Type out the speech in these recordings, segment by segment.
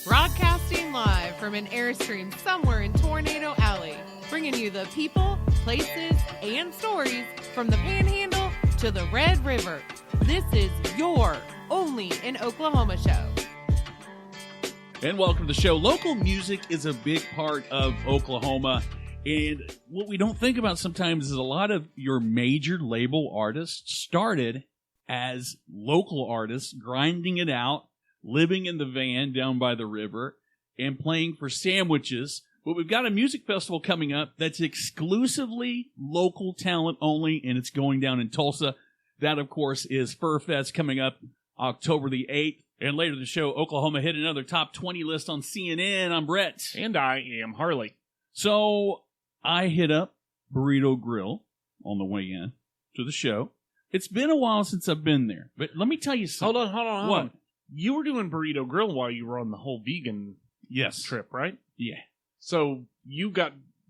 Broadcasting live from an Airstream somewhere in Tornado Alley, bringing you the people, places, and stories from the Panhandle to the Red River. This is your Only in Oklahoma show. And welcome to the show. Local music is a big part of Oklahoma. And what we don't think about sometimes is a lot of your major label artists started as local artists, grinding it out, living in the van down by the river, and playing for sandwiches. But we've got a music festival coming up that's exclusively local talent only, and it's going down in Tulsa. That, of course, is Fur Fest coming up October the 8th. And later in the show, Oklahoma hit another top 20 list on CNN. I'm Brett. And I am Harley. So I hit up Burrito Grill on the way in to the show. It's been a while since I've been there, but let me tell you something. Hold on. What? You were doing Burrito Grill while you were on the whole vegan trip, right? Yeah. So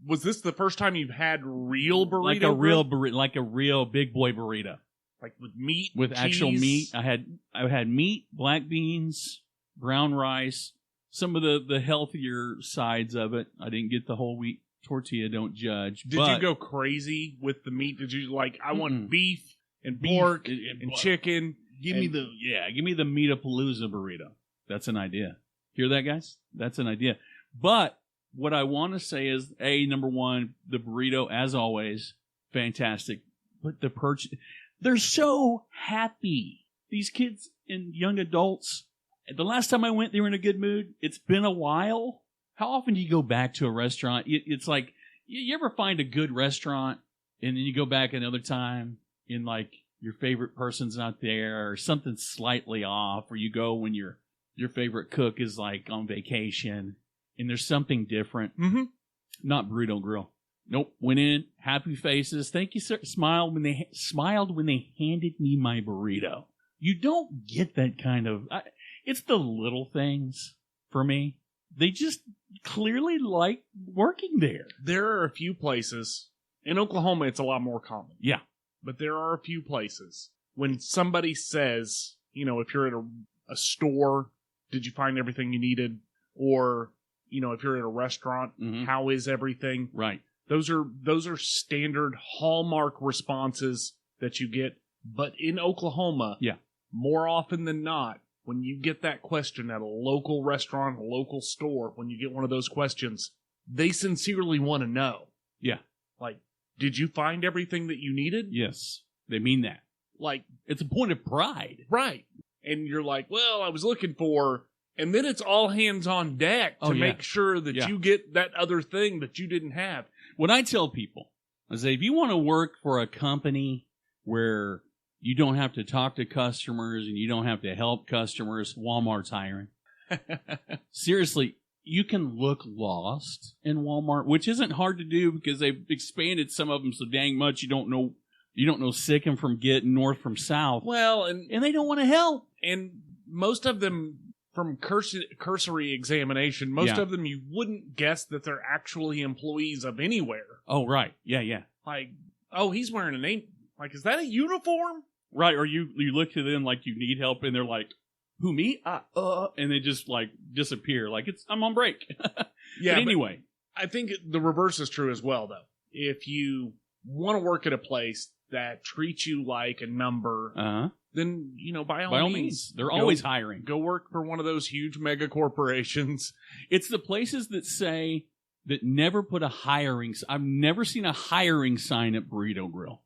was this the first time you've had real burrito? Like a real burrito, like a real big boy burrito. Like with meat, with cheese? Actual meat. I had meat, black beans, brown rice, some of the healthier sides of it. I didn't get the whole wheat tortilla, don't judge. Did you go crazy with the meat? Did you I want beef and pork and chicken? Give me the Meatapalooza burrito. That's an idea. Hear that, guys? That's an idea. But what I want to say is, number one, the burrito, as always, fantastic. But the they're so happy. These kids and young adults. The last time I went, they were in a good mood. It's been a while. How often do you go back to a restaurant? It's like, you ever find a good restaurant and then you go back another time and your favorite person's not there or something slightly off, or you go when your favorite cook is on vacation and there's something different. Mm-hmm. Not Burrito Grill. Nope. Went in, happy faces. Thank you, sir. Smiled when they handed me my burrito. You don't get that kind of. It's the little things for me. They just clearly like working there. There are a few places in Oklahoma. It's a lot more common. Yeah, but there are a few places when somebody says, if you're at a store, did you find everything you needed? Or, if you're at a restaurant, how is everything? Right. Those are standard hallmark responses that you get. But in Oklahoma, more often than not, when you get that question at a local restaurant, a local store, when you get one of those questions, they sincerely want to know. Yeah. Did you find everything that you needed? Yes. They mean that. It's a point of pride. Right. And you're like, well, I was looking for... And then it's all hands on deck to make sure that you get that other thing that you didn't have. What I tell people, I say, if you want to work for a company where you don't have to talk to customers and you don't have to help customers, Walmart's hiring. Seriously, you can look lost in Walmart, which isn't hard to do because they've expanded some of them so dang much you don't know Sikkim from getting north from south. Well, and they don't want to help. And most of them, from cursory examination, most of them you wouldn't guess that they're actually employees of anywhere. Oh, right. Yeah. He's wearing a name. Is that a uniform? Right, or you look to them like you need help, and they're like, who, me? And they just, disappear. I'm on break. Yeah, but anyway. I think the reverse is true as well, though. If you want to work at a place that treats you like a number... then, by all means. They're always hiring. Go work for one of those huge mega corporations. It's the places that never put a hiring... I've never seen a hiring sign at Burrito Grill.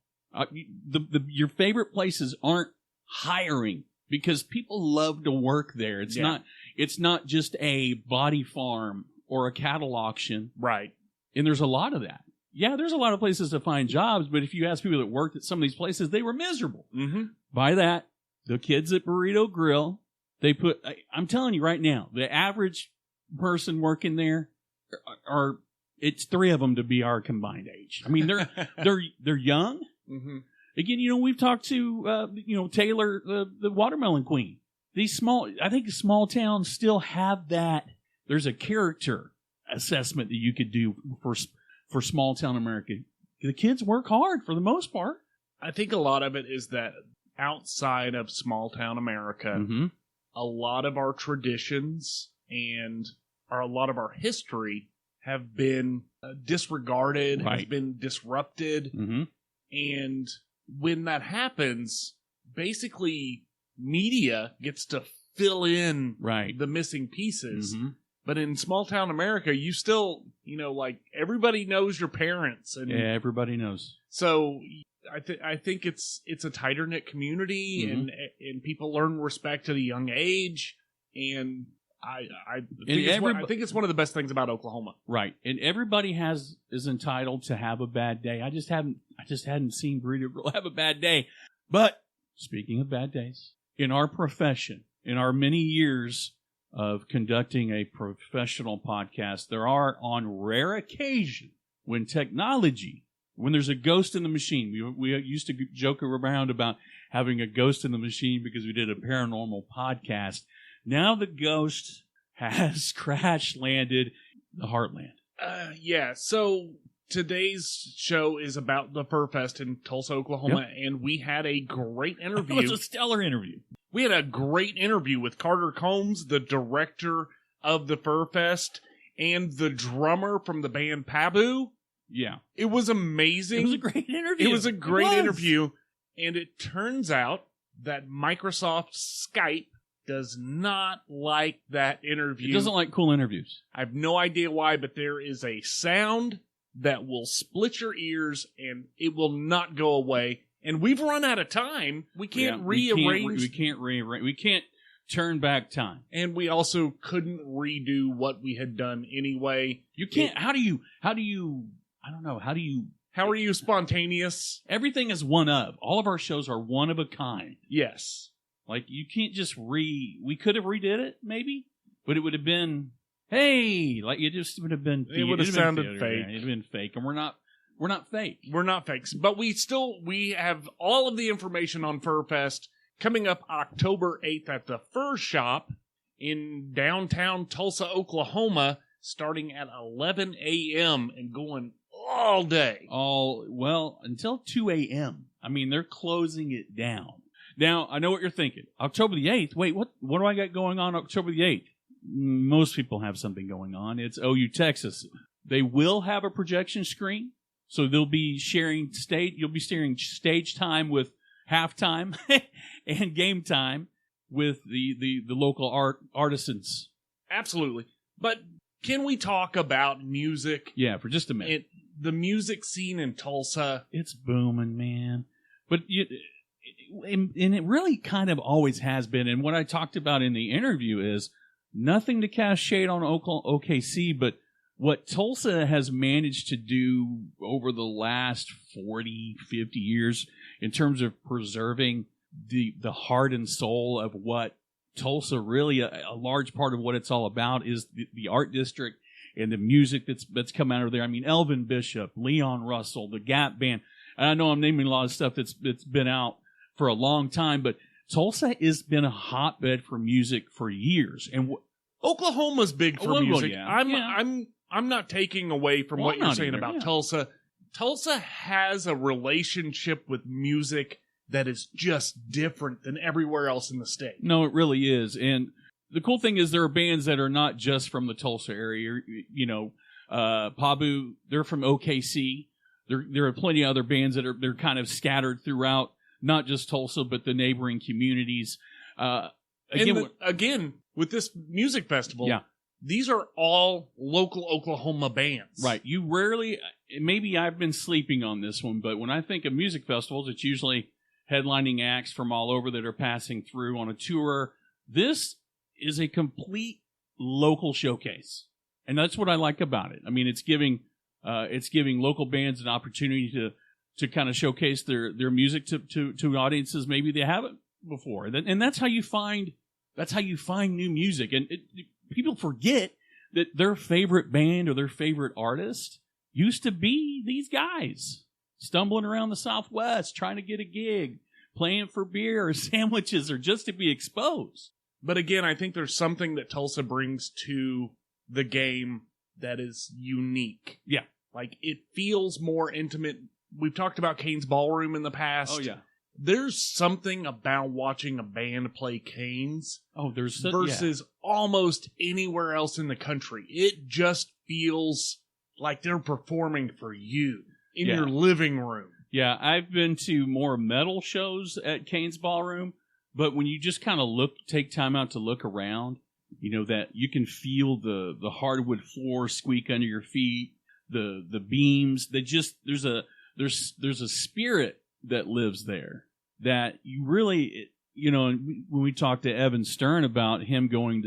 Your favorite places aren't hiring because people love to work there. It's not just a body farm or a cattle auction. Right. And there's a lot of that. Yeah, there's a lot of places to find jobs, but if you ask people that worked at some of these places, they were miserable. Mm-hmm. By that, the kids at Burrito Grill, I'm telling you right now, the average person working there it's three of them to be our combined age. I mean, they're young. Mm-hmm. Again, we've talked to, Taylor, the watermelon queen. I think small towns still have that. There's a character assessment that you could do for small town America. The kids work hard for the most part. I think a lot of it is that outside of small town America, a lot of our traditions and a lot of our history have been disregarded, Right. has been disrupted. Mm-hmm. And when that happens, basically media gets to fill in Right. the missing pieces. Mm-hmm. But in small town America, you still, like everybody knows your parents, and Yeah, everybody knows. so I think it's a tighter knit community, Mm-hmm. and people learn respect at a young age, and I think it's one of the best things about Oklahoma. Right. And everybody is entitled to have a bad day. I just hadn't seen Burrito Girl have a bad day. But speaking of bad days, in our profession, in our many years of conducting a professional podcast, there are on rare occasion when there's a ghost in the machine. We used to joke around about having a ghost in the machine because we did a paranormal podcast. Now the ghost has crash landed the heartland. Yeah, so today's show is about the Fur Fest in Tulsa, Oklahoma, and we had a great interview. It was a stellar interview. We had a great interview with Carter Combs, the director of the Fur Fest, and the drummer from the band Pabu. Yeah. It was amazing. It was a great interview. It was a great interview, and it turns out that Microsoft Skype does not like that interview. It doesn't like cool interviews. I have no idea why, but there is a sound that will split your ears, and it will not go away. And we've run out of time. We can't rearrange. We can't rearrange. We can't turn back time. And we also couldn't redo what we had done anyway. You can't. How do you? I don't know. How do you? How are you spontaneous? Everything is one of. All of our shows are one of a kind. Yes. Like, you can't just we could have redid it, maybe, but it would have been, hey, like, it just would have been. It would have sounded fake. Yeah, it would have been fake, and we're not fake. We're not fakes, but we have all of the information on Fur Fest coming up October 8th at the Fur Shop in downtown Tulsa, Oklahoma, starting at 11 a.m. and going all day. Until 2 a.m. I mean, they're closing it down. Now, I know what you're thinking. October the 8th? Wait, what do I got going on October the 8th? Most people have something going on. It's OU Texas. They will have a projection screen, so they'll be sharing you'll be sharing stage time with halftime and game time with the local artisans. Absolutely. But can we talk about music? Yeah, for just a minute. The music scene in Tulsa. It's booming, man. But and it really kind of always has been. And what I talked about in the interview is nothing to cast shade on OKC, but what Tulsa has managed to do over the last 40, 50 years in terms of preserving the heart and soul of what Tulsa really, a large part of what it's all about is the art district and the music that's come out of there. I mean, Elvin Bishop, Leon Russell, the Gap Band. And I know I'm naming a lot of stuff that's been out for a long time, but Tulsa has been a hotbed for music for years. And Oklahoma's big for music. Yeah. I'm not taking away from what you're saying about yeah. Tulsa. Tulsa has a relationship with music that is just different than everywhere else in the state. No, it really is. And the cool thing is there are bands that are not just from the Tulsa area. Pabu, they're from OKC. There are plenty of other bands they're kind of scattered throughout, not just Tulsa, but the neighboring communities. Again, with this music festival, yeah. These are all local Oklahoma bands. Right. You rarely, maybe I've been sleeping on this one, but when I think of music festivals, it's usually headlining acts from all over that are passing through on a tour. This is a complete local showcase. And that's what I like about it. I mean, it's giving local bands an opportunity to kind of showcase their music to audiences maybe they haven't before. And that's how you find new music. And people forget that their favorite band or their favorite artist used to be these guys stumbling around the Southwest trying to get a gig, playing for beer or sandwiches or just to be exposed. But again, I think there's something that Tulsa brings to the game that is unique. Yeah. Like, it feels more intimate. We've talked about Kane's Ballroom in the past. Oh, yeah. there's something about watching a band play Canes versus almost anywhere else in the country. It just feels like they're performing for you in your living room. Yeah, I've been to more metal shows at Canes Ballroom, but when you just kind of take time out to look around, that you can feel the hardwood floor squeak under your feet, the beams. There's a spirit that lives there that you really, when we talked to Evan Stern about him going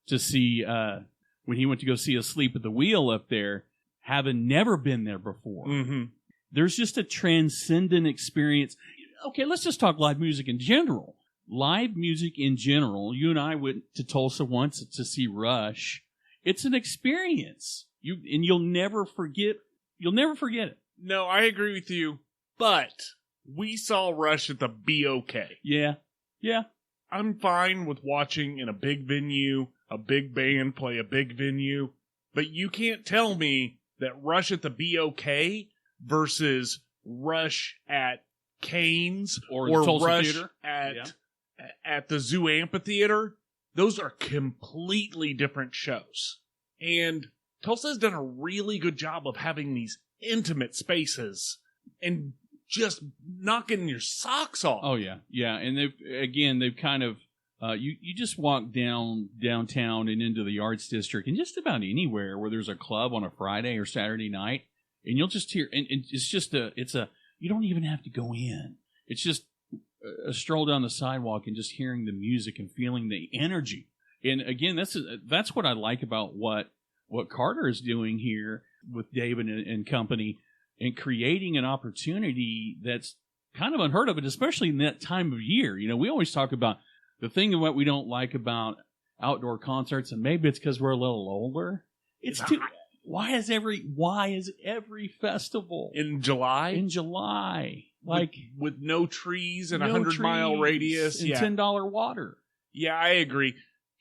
to see when he went to go see Asleep at the Wheel up there, having never been there before. Mm-hmm. There's just a transcendent experience. Okay, let's just talk live music in general. Live music in general, you and I went to Tulsa once to see Rush. It's an experience. You'll never forget it. No, I agree with you, but we saw Rush at the BOK. Yeah. I'm fine with watching in a big venue, a big band play a big venue, but you can't tell me that Rush at the BOK versus Rush at Canes or Tulsa Rush Theater at the Zoo Amphitheater, those are completely different shows. And Tulsa's done a really good job of having these intimate spaces and just knocking your socks off. Oh yeah, and they've kind of you just walk downtown and into the Arts District and just about anywhere where there's a club on a Friday or Saturday night, and you'll just hear, and it's just you don't even have to go in. It's just a stroll down the sidewalk and just hearing the music and feeling the energy. And again, that's what I like about what Carter is doing here with David and company, and creating an opportunity that's kind of unheard of, and especially in that time of year. We always talk about the thing of what we don't like about outdoor concerts, and maybe it's because we're a little older. Why is every festival in July? In July, with no trees and 100-mile radius and $10 water. Yeah, I agree.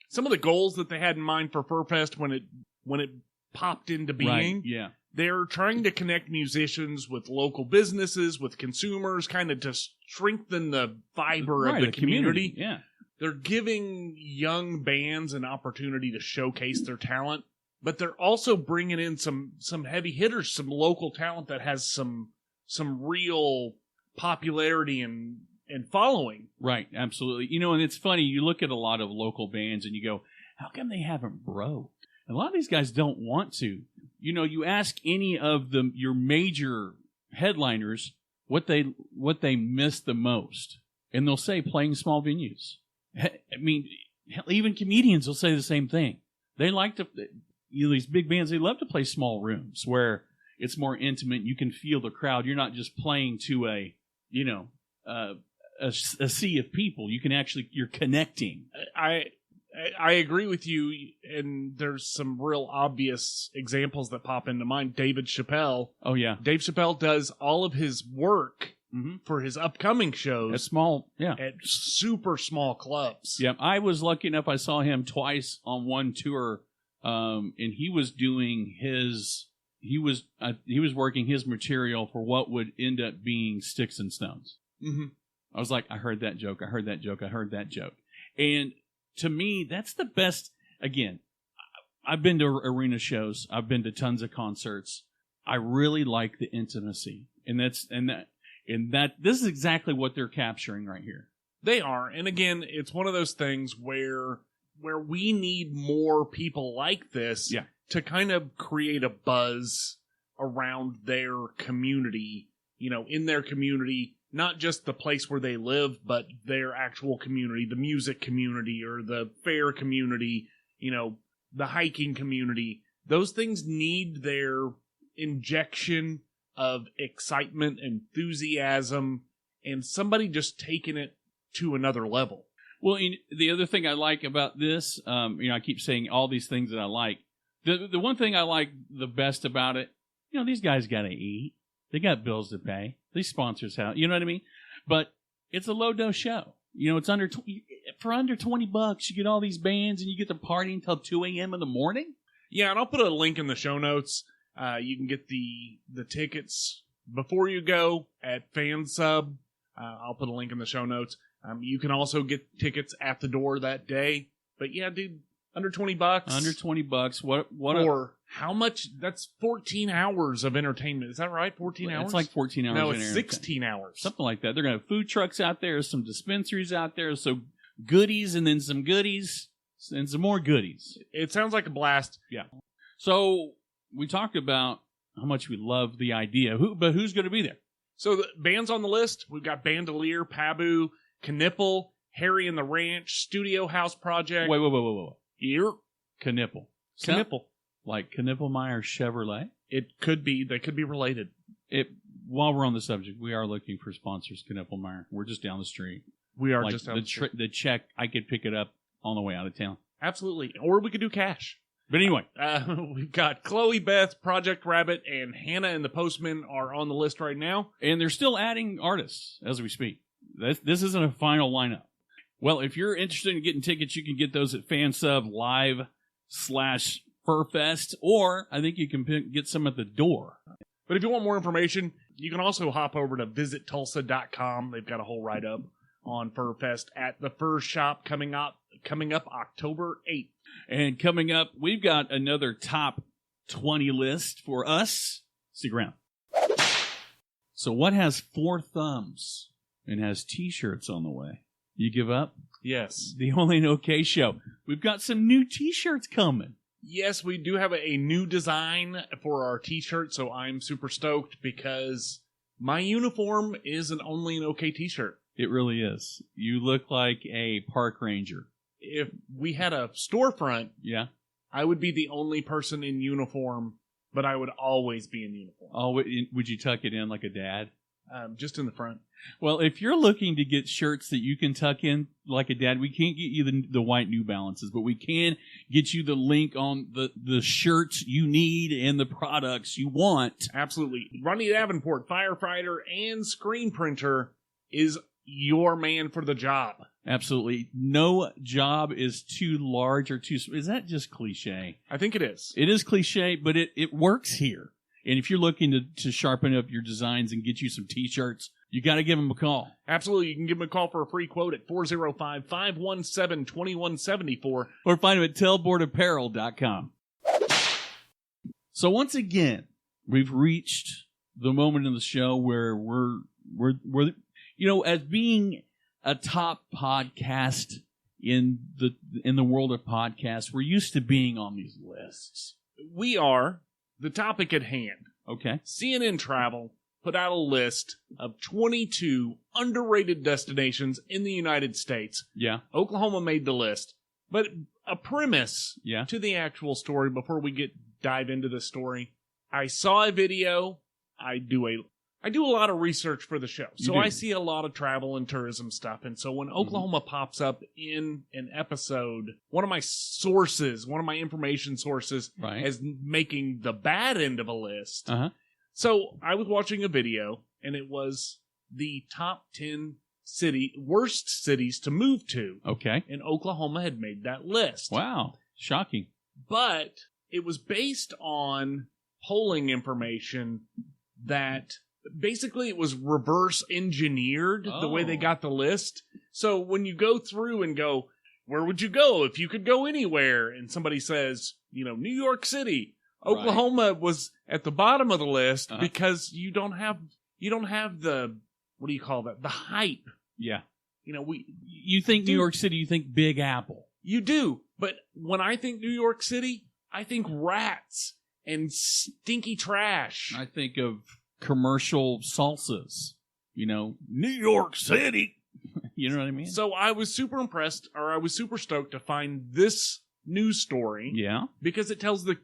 Some of the goals that they had in mind for FurFest when it popped into being, right, yeah. They're trying to connect musicians with local businesses, with consumers, kind of to strengthen the fiber of the community. Yeah. They're giving young bands an opportunity to showcase their talent, but they're also bringing in some heavy hitters, some local talent that has some real popularity and following. Right, absolutely. And it's funny, you look at a lot of local bands and you go, how come they haven't broke? A lot of these guys don't want to. You ask any of your major headliners what they miss the most, and they'll say playing small venues. I mean, even comedians will say the same thing. They like to, these big bands, they love to play small rooms where it's more intimate. You can feel the crowd. You're not just playing to a sea of people. You're connecting. I agree with you, and there's some real obvious examples that pop into mind. David Chappelle. Oh, yeah. Dave Chappelle does all of his work for his upcoming shows at super small clubs. Yeah, I was lucky enough. I saw him twice on one tour, and he was doing he was working his material for what would end up being Sticks and Stones. Mm-hmm. I was like, I heard that joke. And to me, that's the best. Again, I've been to arena shows. I've been to tons of concerts. I really like the intimacy, and this is exactly what they're capturing right here. They are, and again, it's one of those things where we need more people like this to kind of create a buzz around their community. In their community. Not just the place where they live, but their actual community, the music community or the fair community, the hiking community. Those things need their injection of excitement, enthusiasm, and somebody just taking it to another level. Well, the other thing I like about this, I keep saying all these things that I like. The one thing I like the best about it, these guys got to eat. They got bills to pay. These sponsors have, you know what I mean? But it's a low dose show. It's under $20. You get all these bands and you get to party until 2 a.m. in the morning. Yeah, and I'll put a link in the show notes. You can get the tickets before you go at FanSub. I'll put a link in the show notes. You can also get tickets at the door that day. But yeah, dude, under $20. Under $20. What? Or how much? That's 14 hours of entertainment. Is that right? 14 hours? It's like 14 hours. No, it's 16 hours. Something like that. They're going to have food trucks out there, some dispensaries out there, so goodies, and then some goodies, and some more goodies. It sounds like a blast. Yeah. So we talked about how much we love the idea. But who's going to be there? So the bands on the list, we've got Bandolier, Pabu, Knipple, Harry and the Ranch, Studio House Project. Wait. Here. Knipple. Knipple. Like Knippelmeyer Chevrolet? It could be. They could be related. While we're on the subject, we are looking for sponsors, Knippelmeyer. We're just down the street. We are like just down the street. The check, I could pick it up on the way out of town. Absolutely. Or we could do cash. But anyway. We've got Chloe, Beth, Project Rabbit, and Hannah and the Postman are on the list right now. And they're still adding artists as we speak. This isn't a final lineup. Well, if you're interested in getting tickets, you can get those at Fansub Live/Furfest, or I think you can get some at the door. But if you want more information, you can also hop over to visittulsa.com. They've got a whole write-up on Furfest at the Fur Shop coming up October 8th. And coming up, we've got another top 20 list for us. Stick around. So what has 4 thumbs and has T-shirts on the way? You give up? Yes. The OnlyinOKShow. We've got some new T-shirts coming. Yes, we do have a new design for our T-shirt, so I'm super stoked because my uniform is an OnlyinOK T-shirt. It really is. You look like a park ranger. If we had a storefront, yeah, I would be the only person in uniform, but I would always be in uniform. Oh, would you tuck it in like a dad? Just in the front. Well, if you're looking to get shirts that you can tuck in like a dad, we can't get you the white New Balances, but we can get you the link on the shirts you need and the products you want. Absolutely. Ronnie Davenport, firefighter and screen printer, is your man for the job. Absolutely. No job is too large or too... Is that just cliche? I think it is. It is cliche, but it works here. And if you're looking to sharpen up your designs and get you some T-shirts, you got to give them a call. Absolutely. You can give them a call for a free quote at 405-517-2174. Or find them at tailboardapparel.com. So once again, we've reached the moment in the show where we're as being a top podcast in the world of podcasts, we're used to being on these lists. We are. The topic at hand. Okay. CNN Travel put out a list of 22 underrated destinations in the United States. Yeah. Oklahoma made the list. But a premise to the actual story before we dive into the story. I saw a video. I do a lot of research for the show. So I see a lot of travel and tourism stuff. And so when Oklahoma pops up in an episode, one of my information sources is making the bad end of a list. Uh-huh. So I was watching a video, and it was the top 10 worst cities to move to. Okay. And Oklahoma had made that list. Wow. Shocking. But it was based on polling information that... Basically, it was reverse engineered the way they got the list. So when you go through and go, where would you go if you could go anywhere? And somebody says, New York City, Oklahoma was at the bottom of the list because you don't have the, what do you call that? The hype. Yeah. You think New York City, you think Big Apple. You do. But when I think New York City, I think rats and stinky trash. I think of commercial salsas, New York City. You know what I mean? So I was super impressed, or I was super stoked to find this news story. Yeah. Because it tells the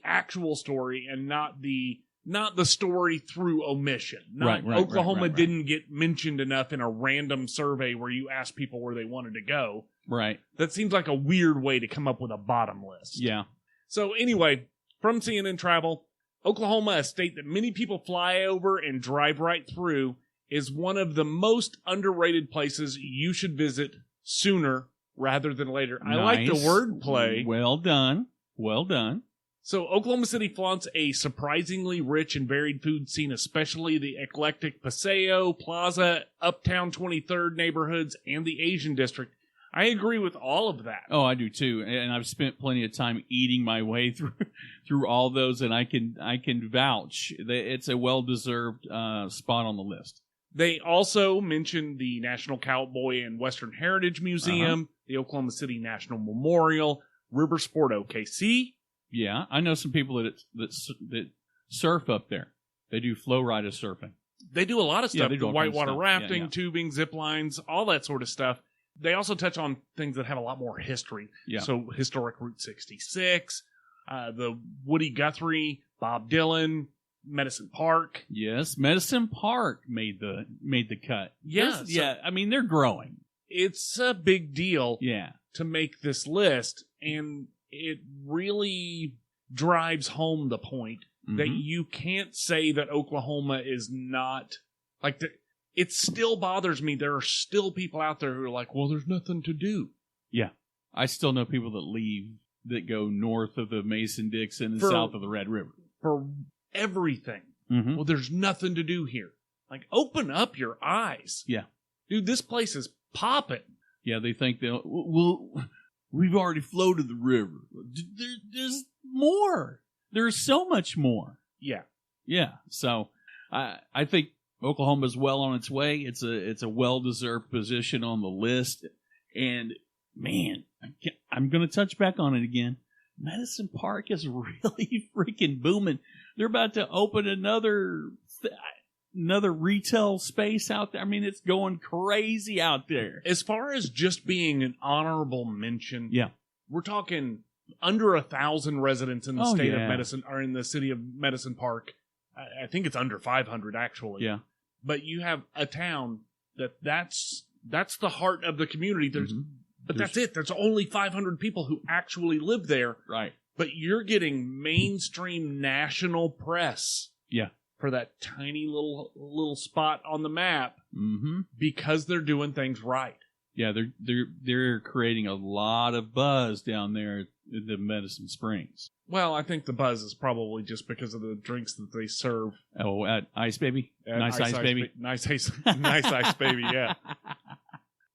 actual story and not the story through omission. Oklahoma didn't get mentioned enough in a random survey where you asked people where they wanted to go. Right. That seems like a weird way to come up with a bottom list. Yeah. So anyway, from CNN Travel, Oklahoma, a state that many people fly over and drive right through, is one of the most underrated places you should visit sooner rather than later. Nice. I like the wordplay. Well done. Well done. So Oklahoma City flaunts a surprisingly rich and varied food scene, especially the eclectic Paseo, Plaza, Uptown 23rd neighborhoods, and the Asian District. I agree with all of that. Oh, I do too, and I've spent plenty of time eating my way through all those, and I can vouch that it's a well-deserved spot on the list. They also mentioned the National Cowboy and Western Heritage Museum, the Oklahoma City National Memorial, River Sport OKC. Yeah, I know some people that surf up there. They do flow ride of surfing. They do a lot of stuff. They do all kinds of whitewater stuff. rafting, tubing, zip lines, all that sort of stuff. They also touch on things that have a lot more history. Yeah. So historic Route 66, the Woody Guthrie, Bob Dylan, Medicine Park. Yes, Medicine Park made the cut. Yeah, yeah. I mean, they're growing. It's a big deal. Yeah. To make this list, and it really drives home the point that you can't say that Oklahoma is not like it still bothers me. There are still people out there who are like, well, there's nothing to do. Yeah. I still know people that leave that go north of the Mason-Dixon and south of the Red River. For everything. Well, there's nothing to do here. Like, open up your eyes. Yeah. Dude, this place is popping. Yeah, they think we've already floated the river. There's more. There's so much more. Yeah. Yeah. So I think Oklahoma's well on its way. It's a well-deserved position on the list. And, man, I'm going to touch back on it again. Medicine Park is really freaking booming. They're about to open another retail space out there. I mean, it's going crazy out there. As far as just being an honorable mention, yeah, we're talking under 1,000 residents in the state of Medicine, or in the city of Medicine Park. I think it's under 500 actually. Yeah, but you have a town that's the heart of the community. That's it. There's only 500 people who actually live there. Right. But you're getting mainstream national press. Yeah. For that tiny little spot on the map, because they're doing things right. Yeah, they're creating a lot of buzz down there in the Medicine Springs. Well, I think the buzz is probably just because of the drinks that they serve. Oh, at Ice Baby, Nice Ice Baby, Nice Ice Baby. Yeah.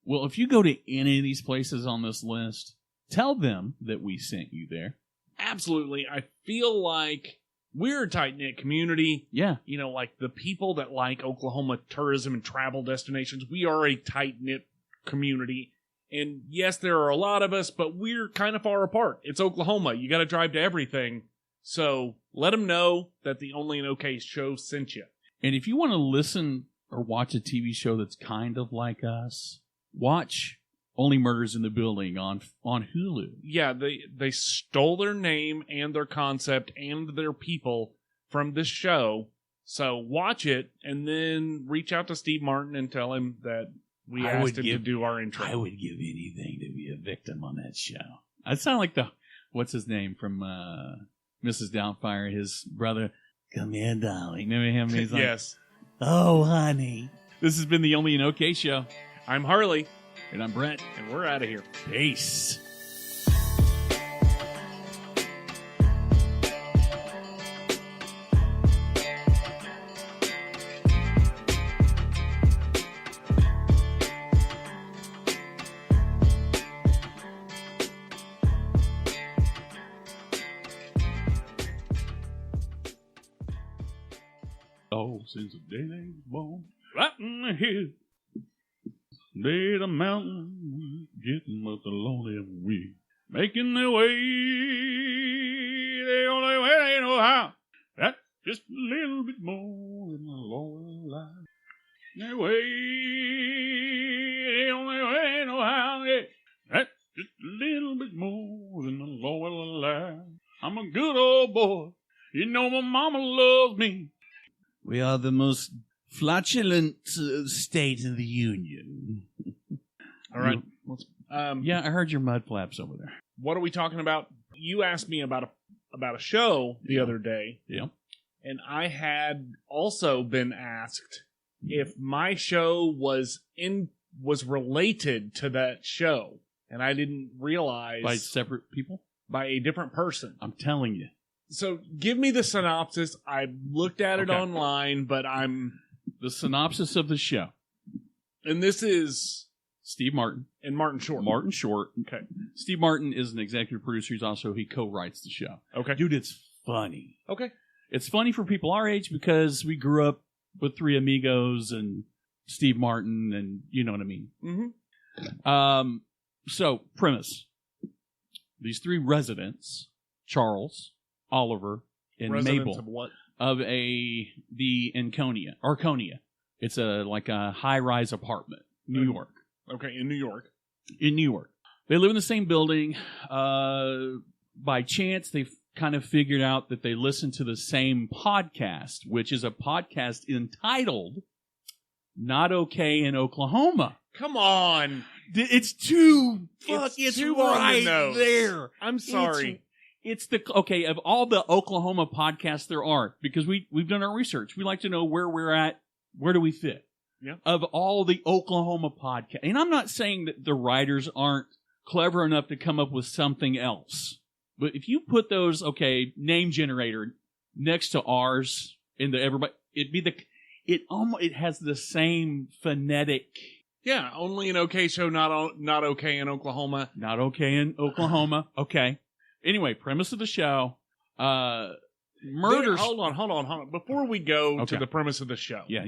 Well, if you go to any of these places on this list, tell them that we sent you there. Absolutely, I feel like we're a tight-knit community. Yeah. You know, like the people that like Oklahoma tourism and travel destinations, we are a tight-knit community. And yes, there are a lot of us, but we're kind of far apart. It's Oklahoma. You got to drive to everything. So let them know that the OnlyinOKShow sent you. And if you want to listen or watch a TV show that's kind of like us, watch Only Murders in the Building on Hulu. Yeah, they stole their name and their concept and their people from this show. So watch it and then reach out to Steve Martin and tell him that we asked him to do our intro. I would give anything to be a victim on that show. I sound like what's his name from Mrs. Doubtfire, his brother. Come here, darling. Remember him? He's like, yes. Oh, honey. This has been the OnlyinOKShow. I'm Harley. And I'm Brent. And we're out of here. Peace. Oh, since the day they was born, right in the hill. Day the mountain, getting up the lonely way, making their way, the only way they know how. That's just a little bit more than the Lord life. Their way, the only way they know how. Yeah. That's just a little bit more than the Lord life. I'm a good old boy. You know my mama loves me. We are the most flatulent state in the Union. All right. Yeah, I heard your mud flaps over there. What are we talking about? You asked me about a show the other day. Yeah. And I had also been asked if my show was related to that show. And I didn't realize. By separate people? By a different person. I'm telling you. So give me the synopsis. I looked at it online, but the synopsis of the show. And this is Steve Martin and Martin Short. Martin Short. Okay. Steve Martin is an executive producer. He co-writes the show. Okay. Dude, it's funny. Okay. It's funny for people our age because we grew up with Three Amigos and Steve Martin, and you know what I mean. Mm-hmm. So, premise. These three residents, Charles, Oliver, and Residents Mabel, of what? of the Arconia. It's like a high-rise apartment, New York. Okay, in New York. In New York. They live in the same building. By chance, they've kind of figured out that they listen to the same podcast, which is a podcast entitled Not Okay in Oklahoma. Come on. It's too right there. I'm sorry. It's of all the Oklahoma podcasts there are, because we've done our research. We like to know where we're at. Where do we fit? Yeah. Of all the Oklahoma podcasts. And I'm not saying that the writers aren't clever enough to come up with something else. But if you put those, name generator next to ours into everybody, it has the same phonetic. Yeah, only an okay show, not okay in Oklahoma. Not okay in Oklahoma. Okay. Anyway, premise of the show. Murders. Hold on. Before we go to the premise of the show. Yeah.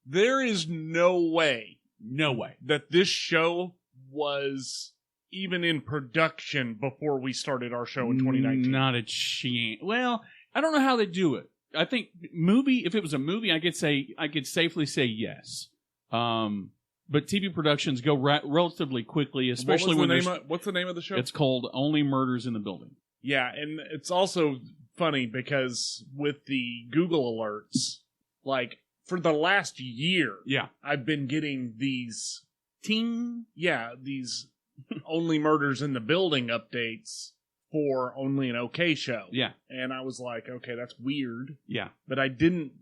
There is no way that this show was even in production before we started our show in 2019. Not a chance. Well, I don't know how they do it. I think if it was a movie, I could safely say yes. But TV productions go relatively quickly, especially what's the name of the show? It's called Only Murders in the Building. Yeah, and it's also funny because with the Google alerts, like for the last year, I've been getting these ting. Yeah, these Only Murders in the Building updates for OnlyinOKShow. Yeah. And I was like, okay, that's weird. Yeah. But I didn't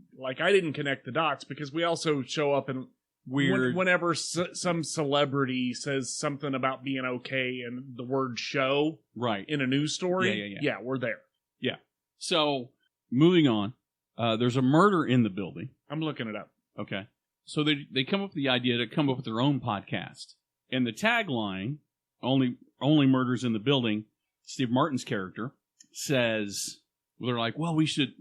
connect the dots because we also show up in weird whenever some celebrity says something about being okay and the word show in a news story. Yeah, we're there. Yeah. So, moving on. There's a murder in the building. I'm looking it up. Okay. So they come up with the idea to come up with their own podcast. And the tagline, Only Murders in the Building, Steve Martin's character says, they're like, well, we should,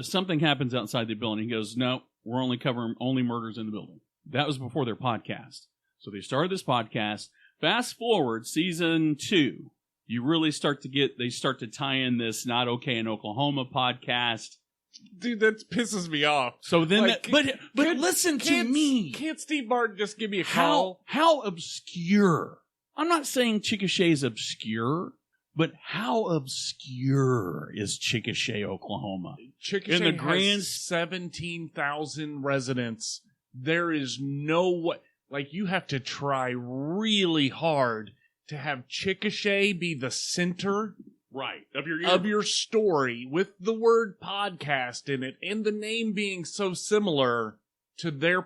something happens outside the building. He goes, no, we're only covering only murders in the building. That was before their podcast. So they started this podcast. Fast forward, season 2, you really start to tie in this Not Okay in Oklahoma podcast. Dude, that pisses me off. So then, but listen to me. Can't Steve Martin just give me a call? How obscure? I'm not saying Chickashaw's obscure, but how obscure is Chickasha, Oklahoma? Chickasha has 17,000 residents. There is no way. Like, you have to try really hard to have Chickasha be the center of your story with the word podcast in it and the name being so similar to their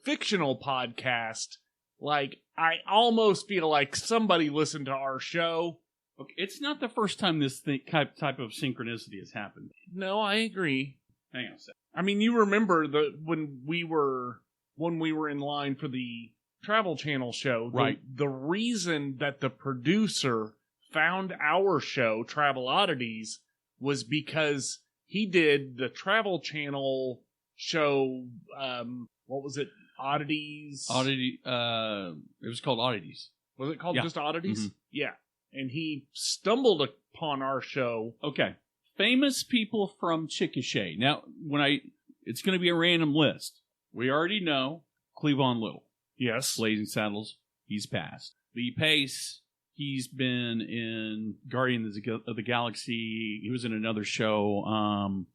fictional podcast. Like, I almost feel like somebody listened to our show. Okay, it's not the first time this type of synchronicity has happened. No, I agree. Hang on a second. I mean, you remember when we were in line for the Travel Channel show, the reason that the producer found our show, Travel Oddities, was because he did the Travel Channel show, what was it? Oddities? It was called Oddities. Was it called just Oddities? Mm-hmm. Yeah. And he stumbled upon our show. Okay. Famous people from Chickasha. Now, it's going to be a random list. We already know Cleavon Little. Yes. Blazing Saddles. He's passed. Lee Pace. He's been in Guardians of the Galaxy. He was in another show on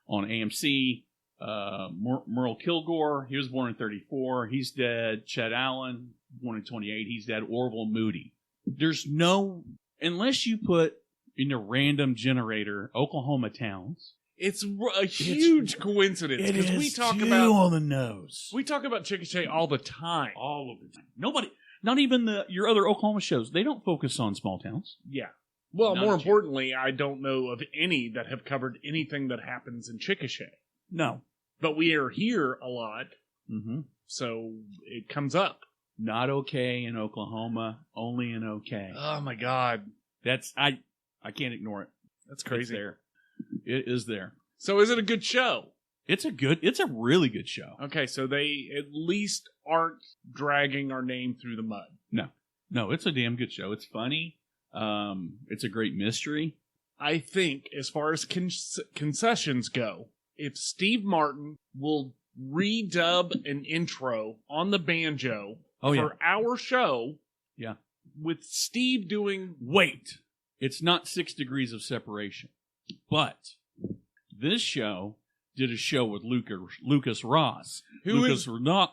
AMC. Merle Kilgore. He was born in 1934. He's dead. Chet Allen, born in 1928. He's dead. Orville Moody. There's no... Unless you put in a random generator Oklahoma towns... It's a huge coincidence. It is we talk on the nose. We talk about Chickasha all the time. All of the time. Nobody... Not even your other Oklahoma shows. They don't focus on small towns. Yeah. Well, None more of you. importantly, I don't know of any that have covered anything that happens in Chickasha. No. But we are here a lot, Mm-hmm. so it comes up. Not okay in Oklahoma. Only in okay. Oh my God, That's I can't ignore it. that's crazy. It's there. It is there. So, is it a good show? It's a really good show. Okay, so they at least aren't dragging our name through the mud. No, it's a damn good show. It's funny. It's a great mystery. I think, as far as concessions go, if Steve Martin will redub an intro on the banjo for our show, Yeah. with Steve doing Wait, it's not 6 Degrees of Separation, but this show did a show with Lucas Ross.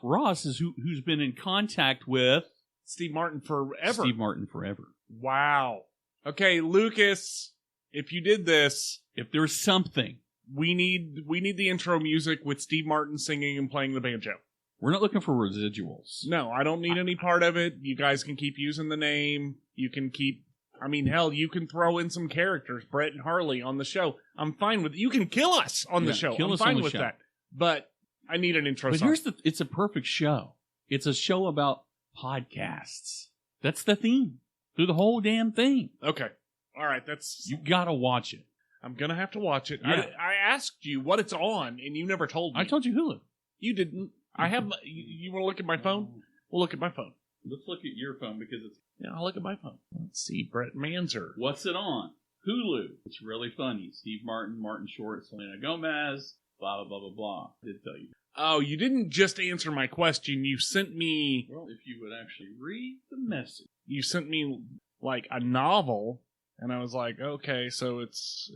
Ross is who's been in contact with Steve Martin forever. Steve Martin forever. Wow. Okay, Lucas, if you did this, If there's something, we need the intro music with Steve Martin singing and playing the banjo. we're not looking for residuals. No, I don't need any part of it. You guys can keep using the name. You can keep... I mean, hell, you can throw in some characters, Brett and Harley, on the show. I'm fine with it. You can kill us on the show. I'm fine with that. But I need an intro song. It's a perfect show. It's a show about podcasts. That's the theme through the whole damn thing. Okay. All right, that's... You gotta watch it. I'm going to have to watch it. Yeah. I asked you what it's on, and you never told me. I told you Hulu. You didn't. I have... You want to look at my phone? We'll look at my phone. Let's look at your phone because it's... Yeah, I'll look at my phone. Let's see. Brett Manzer. What's it on? Hulu. It's really funny. Steve Martin, Martin Short, Selena Gomez, blah, blah, blah, blah, blah. I did tell you. Oh, you didn't just answer my question. You sent me... Well, if you would actually read the message. You sent me, like, a novel, and I was like, okay, so it's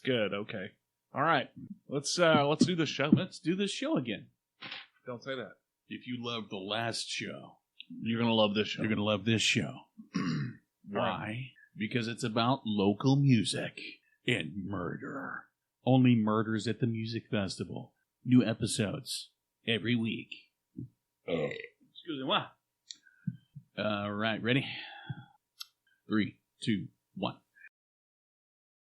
good. Okay. All right. Let's do this show. Let's do this show again. Don't say that. If you loved the last show, You're going to love this show. you're going to love this show. Why? Because it's about local music and murder. Only Murders at the Music Festival. New episodes every week. Excuse me. Wow. All right, ready? 3, 2, 1.